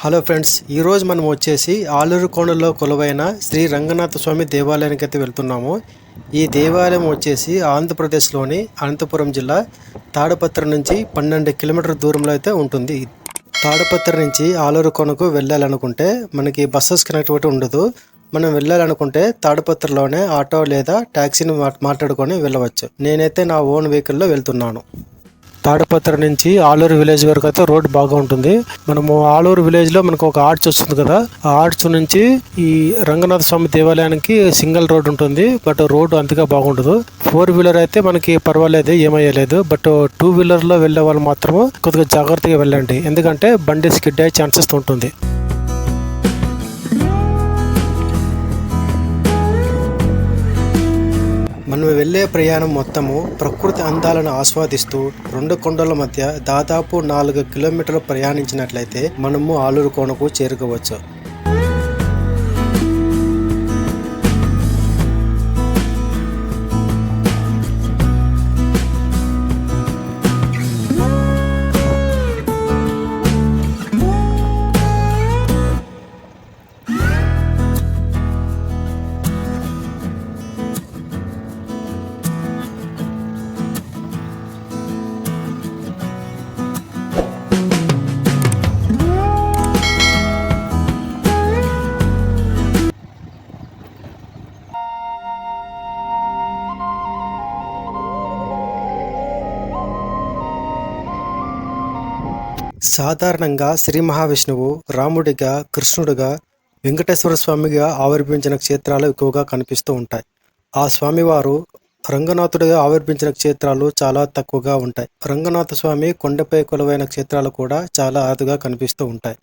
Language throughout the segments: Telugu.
హలో ఫ్రెండ్స్, ఈరోజు మనం వచ్చేసి ఆలూరు కోణలో కొలువైన శ్రీ రంగనాథ స్వామి దేవాలయానికి అయితే వెళ్తున్నాము. ఈ దేవాలయం వచ్చేసి ఆంధ్రప్రదేశ్లోని అనంతపురం జిల్లా తాడపత్రి నుంచి 12 కిలోమీటర్ దూరంలో అయితే ఉంటుంది. తాడపత్రి నుంచి ఆలూరు కోనకు వెళ్ళాలనుకుంటే మనకి బస్సెస్ కనెక్టివిటీ ఉండదు. మనం వెళ్ళాలనుకుంటే తాడపత్రిలోనే ఆటో లేదా ట్యాక్సీని మాట్లాడుకొని వెళ్ళవచ్చు. నేనైతే నా ఓన్ వెహికల్లో వెళ్తున్నాను. తాడపత్రి నుంచి ఆలూరు విలేజ్ వరకు అయితే రోడ్ బాగా ఉంటుంది. మనము ఆలూరు విలేజ్ లో మనకు ఒక ఆర్చ్ వస్తుంది కదా, ఆ ఆర్చ్ నుంచి ఈ రంగనాథ స్వామి దేవాలయానికి సింగిల్ రోడ్ ఉంటుంది. బట్ రోడ్ అంతగా బాగుండదు. 4 వీలర్ అయితే మనకి పర్వాలేదు, ఏమయ్యలేదు. బట్ 2 వీలర్ లో వెళ్లే వాళ్ళు మాత్రము కొద్దిగా జాగ్రత్తగా వెళ్ళండి, ఎందుకంటే బండి స్కిడ్ అయ్యే ఛాన్సెస్ ఉంటుంది. మనం వెళ్ళే ప్రయాణం మొత్తము ప్రకృతి అందాలను ఆస్వాదిస్తూ 2 కొండల మధ్య దాదాపు 4 కిలోమీటర్లు ప్రయాణించినట్లయితే మనము ఆలూరు కోనకు చేరుకోవచ్చు. సాధారణంగా శ్రీ మహావిష్ణువు రాముడిగా, కృష్ణుడిగా, వెంకటేశ్వర స్వామిగా ఆవిర్భవించిన క్షేత్రాలు ఎక్కువగా కనిపిస్తూ ఉంటాయి. ఆ స్వామివారు రంగనాథుడిగా ఆవిర్భవించిన క్షేత్రాలు చాలా తక్కువగా ఉంటాయి. రంగనాథ స్వామి కొండపై కొలువైన క్షేత్రాలు కూడా చాలా అరుదుగా కనిపిస్తూ ఉంటాయి.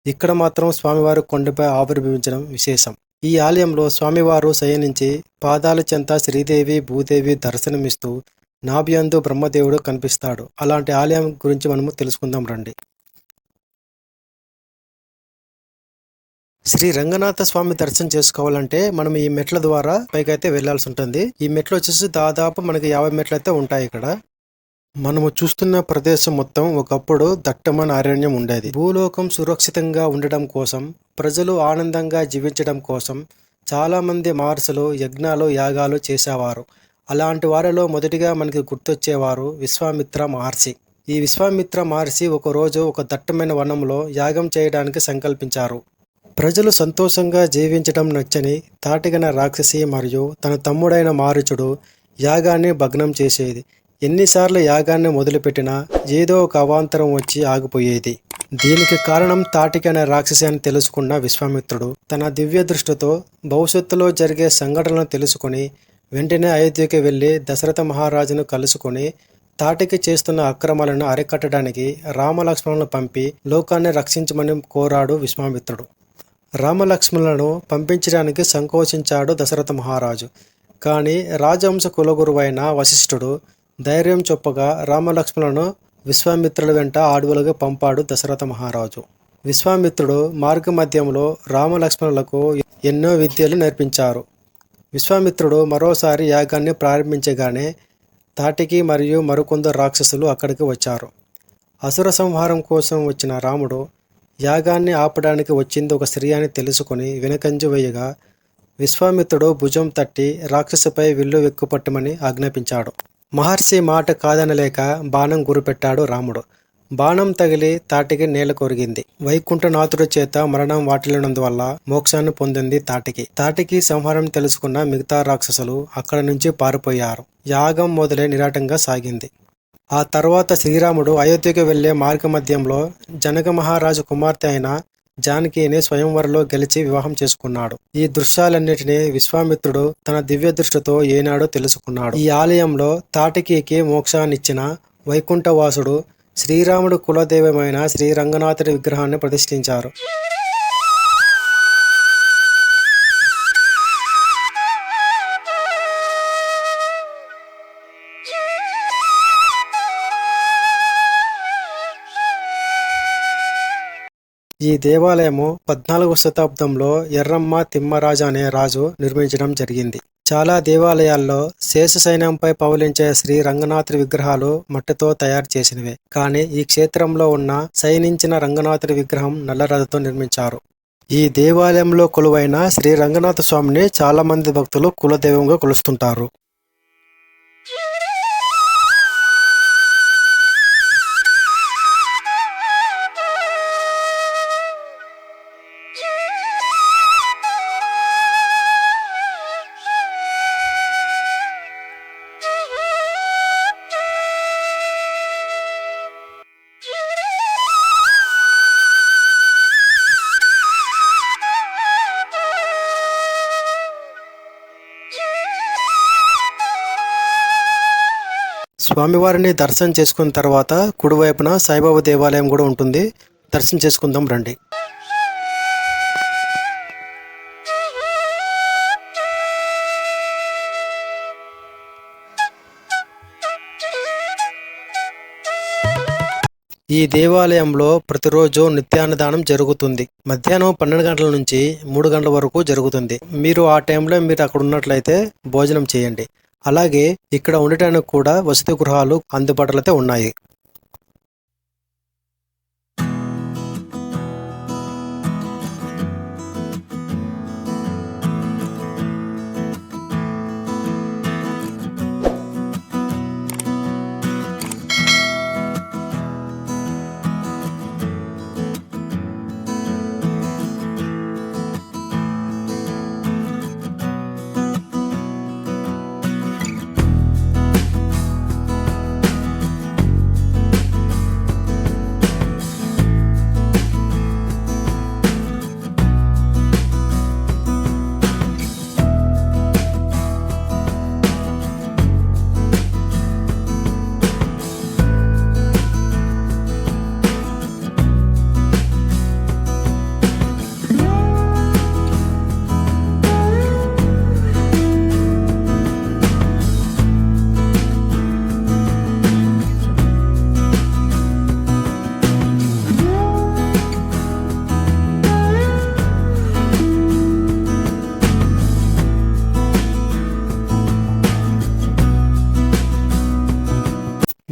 ఇక్కడ మాత్రం స్వామివారు కొండపై ఆవిర్భవించడం విశేషం. ఈ ఆలయంలో స్వామివారు శయనించి పాదాల చెంత శ్రీదేవి, భూదేవి దర్శనమిస్తూ నాభ్యందు బ్రహ్మదేవుడు కనిపిస్తాడు. అలాంటి ఆలయం గురించి మనము తెలుసుకుందాం రండి. శ్రీ రంగనాథ స్వామి దర్శనం చేసుకోవాలంటే మనం ఈ మెట్ల ద్వారా పైకైతే వెళ్లాల్సి ఉంటుంది. ఈ మెట్లు వచ్చేసి దాదాపు మనకి 50 మెట్లు అయితే ఉంటాయి. ఇక్కడ మనము చూస్తున్న ప్రదేశం మొత్తం ఒకప్పుడు దట్టమైన అరణ్యం ఉండేది. భూలోకం సురక్షితంగా ఉండడం కోసం, ప్రజలు ఆనందంగా జీవించడం కోసం చాలా మంది మహర్షులు యజ్ఞాలు, యాగాలు చేసేవారు. అలాంటి వారిలో మొదటిగా మనకి గుర్తొచ్చేవారు విశ్వామిత్ర మహర్షి. ఈ విశ్వామిత్ర మహర్షి ఒకరోజు ఒక దట్టమైన వనంలో యాగం చేయడానికి సంకల్పించారు. ప్రజలు సంతోషంగా జీవించడం నచ్చని తాటిగన రాక్షసి మరియు తన తమ్ముడైన మారీచుడు యాగాన్ని భగ్నం చేసేది. ఎన్నిసార్లు యాగాన్ని మొదలుపెట్టినా ఏదో ఒక అవాంతరం వచ్చి ఆగిపోయేది. దీనికి కారణం తాటిగన రాక్షసి అని తెలుసుకున్న విశ్వామిత్రుడు తన దివ్య దృష్టితో భవిష్యత్తులో జరిగే సంఘటనలను తెలుసుకొని వెంటనే అయోధ్యకి వెళ్ళి దశరథ మహారాజును కలుసుకొని తాటికి చేస్తున్న అక్రమాలను అరికట్టడానికి రామలక్ష్మణులను పంపి లోకాన్ని రక్షించమని కోరాడు విశ్వామిత్రుడు. రామలక్ష్మణులను పంపించడానికి సంకోచించాడు దశరథ మహారాజు. కానీ రాజవంశ కులగురువైన వశిష్ఠుడు ధైర్యం చొప్పగా రామలక్ష్మణులను విశ్వామిత్రుల వెంట అడవులకు పంపాడు దశరథ మహారాజు. విశ్వామిత్రుడు మార్గమధ్యంలో రామలక్ష్మణులకు ఎన్నో విద్యలు నేర్పించారు. విశ్వామిత్రుడు మరోసారి యాగాన్ని ప్రారంభించగానే తాటికి మరియు మరికొందరు రాక్షసులు అక్కడికి వచ్చారు. అసుర సంహారం కోసం వచ్చిన రాముడు యాగాన్ని ఆపడానికి వచ్చింది ఒక స్త్రీ అని తెలుసుకొని వెనకంజు వేయగా విశ్వామిత్రుడు భుజం తట్టి రాక్షసుపై విల్లు ఎక్కుపట్టమని ఆజ్ఞాపించాడు. మహర్షి మాట కాదనలేక బాణం గురిపెట్టాడు రాముడు. బాణం తగిలి తాటికి నేల కొరిగింది. వైకుంఠనాథుడి చేత మరణం వాటిల్లినందువల్ల మోక్షాన్ని పొందింది తాటికి. తాటికి సంహారం తెలుసుకున్న మిగతా రాక్షసులు అక్కడి నుంచి పారిపోయారు. యాగం మొదలై నిరాటంగా సాగింది. ఆ తర్వాత శ్రీరాముడు అయోధ్యకు వెళ్లే మార్గమధ్యంలో జనక మహారాజు కుమార్తె అయిన జానకిని స్వయంవరంలో గెలిచి వివాహం చేసుకున్నాడు. ఈ దృశ్యాలన్నిటినీ విశ్వామిత్రుడు తన దివ్య దృష్టితో ఏనాడో తెలుసుకున్నాడు. ఈ ఆలయంలో తాటికి మోక్షాన్నిచ్చిన వైకుంఠవాసుడు శ్రీరాముడు కులదైవమైన శ్రీ రంగనాథుడి విగ్రహాన్ని ప్రతిష్ఠించారు. ఈ దేవాలయము 14వ శతాబ్దంలో ఎర్రమ్మ తిమ్మరాజు అనే రాజు నిర్మించడం జరిగింది. చాలా దేవాలయాల్లో శేష సైన్యంపై పవలించే శ్రీ రంగనాథుడి విగ్రహాలు మట్టితో తయారు చేసినవే. కానీ ఈ క్షేత్రంలో ఉన్న శయనించిన రంగనాథుడి విగ్రహం నల్లరాతితో నిర్మించారు. ఈ దేవాలయంలో కొలువైన శ్రీ రంగనాథ స్వామిని చాలా మంది భక్తులు కులదైవంగా కొలుస్తుంటారు. స్వామివారిని దర్శనం చేసుకున్న తర్వాత కుడివైపున సాయిబాబా దేవాలయం కూడా ఉంటుంది. దర్శనం చేసుకుందాం రండి. ఈ దేవాలయంలో ప్రతిరోజు నిత్యాన్నదానం జరుగుతుంది. మధ్యాహ్నం 12 గంటల నుంచి 3 గంటల వరకు జరుగుతుంది. మీరు ఆ టైంలో మీరు అక్కడ ఉన్నట్లయితే భోజనం చేయండి. అలాగే ఇక్కడ ఉండటానికి కూడా వసతి గృహాలు అందుబాటులో అయితే ఉన్నాయి.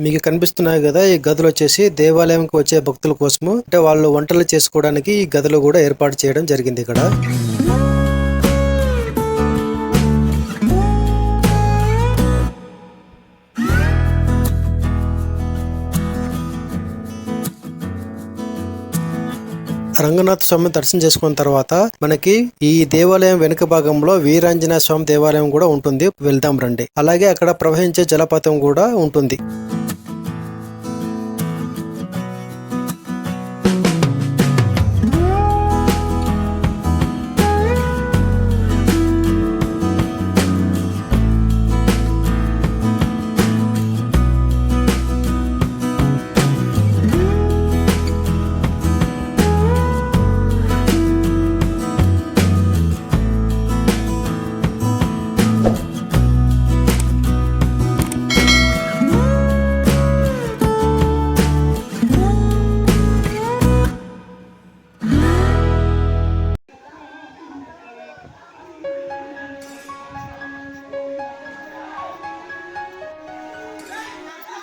మీకు కనిపిస్తున్నాయి కదా, ఈ గదులు వచ్చేసి దేవాలయంకి వచ్చే భక్తుల కోసము, అంటే వాళ్ళు వంటలు చేసుకోవడానికి ఈ గదులు కూడా ఏర్పాటు చేయడం జరిగింది ఇక్కడ. రంగనాథ స్వామి దర్శనం చేసుకున్న తర్వాత మనకి ఈ దేవాలయం వెనుక భాగంలో వీరాంజనేయ స్వామి దేవాలయం కూడా ఉంటుంది. వెళ్దాం రండి. అలాగే అక్కడ ప్రవహించే జలపాతం కూడా ఉంటుంది.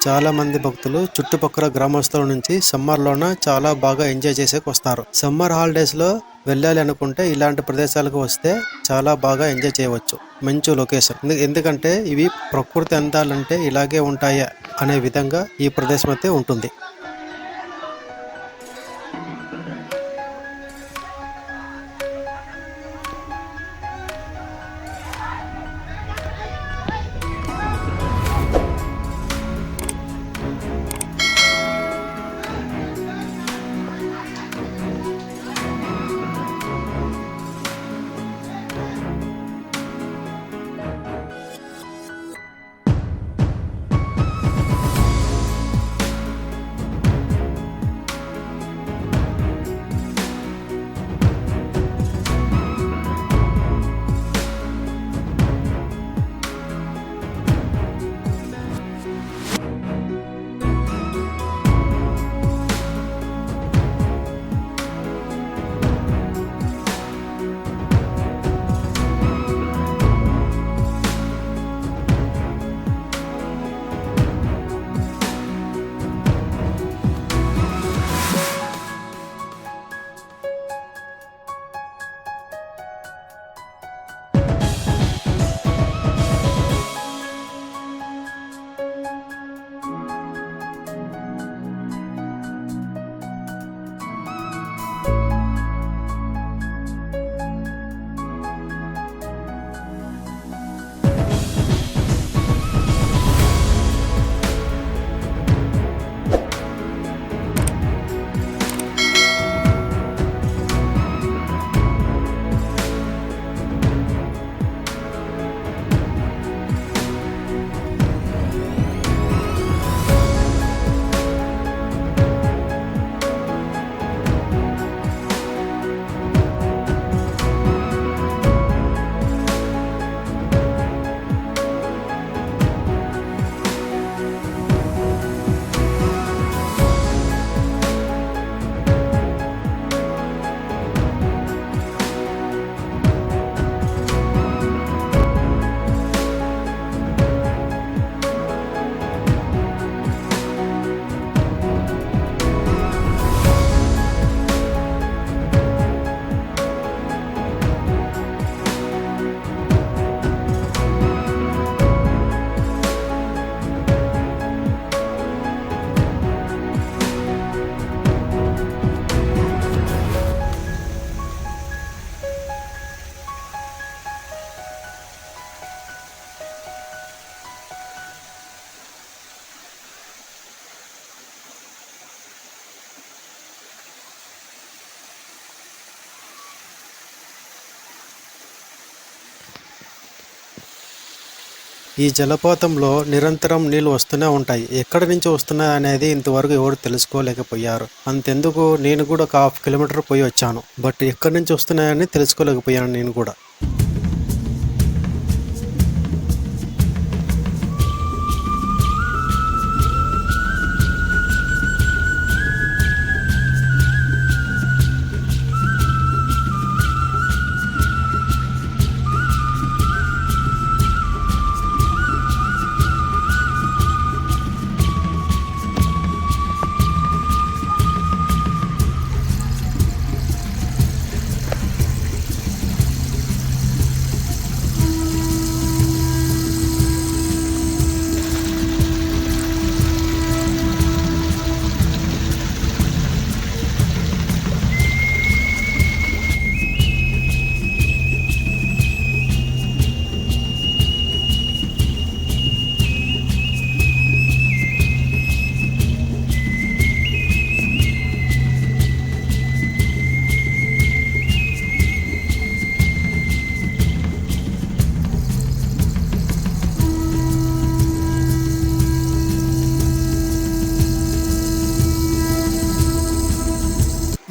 చాలా మంది భక్తులు చుట్టుపక్కల గ్రామస్తుల నుంచి సమ్మర్లోన చాలా బాగా ఎంజాయ్ చేసేకి వస్తారు. సమ్మర్ హాలిడేస్లో వెళ్ళాలి అనుకుంటే ఇలాంటి ప్రదేశాలకు వస్తే చాలా బాగా ఎంజాయ్ చేయవచ్చు. మంచి లొకేషన్. ఎందుకంటే ఇవి ప్రకృతి అందాలంటే ఇలాగే ఉంటాయా అనే విధంగా ఈ ప్రదేశం అయితే ఉంటుంది. ఈ జలపాతంలో నిరంతరం నీళ్లు వస్తూనే ఉంటాయి. ఎక్కడి నుంచి వస్తున్నాయి అనేది ఇంతవరకు ఎవరు తెలుసుకోలేకపోయారు. అంతెందుకు నేను కూడా ఒక 1/2 కిలోమీటర్ పోయి వచ్చాను. బట్ ఎక్కడి నుంచి వస్తున్నాయని తెలుసుకోలేకపోయాను నేను కూడా.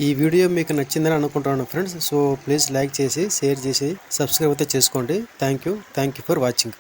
ఈ వీడియో మీకు నచ్చిందని అనుకుంటున్నాను ఫ్రెండ్స్. సో ప్లీజ్ లైక్ చేసి, షేర్ చేసి, సబ్స్క్రైబ్ అయితే చేసుకోండి. Thank you for watching.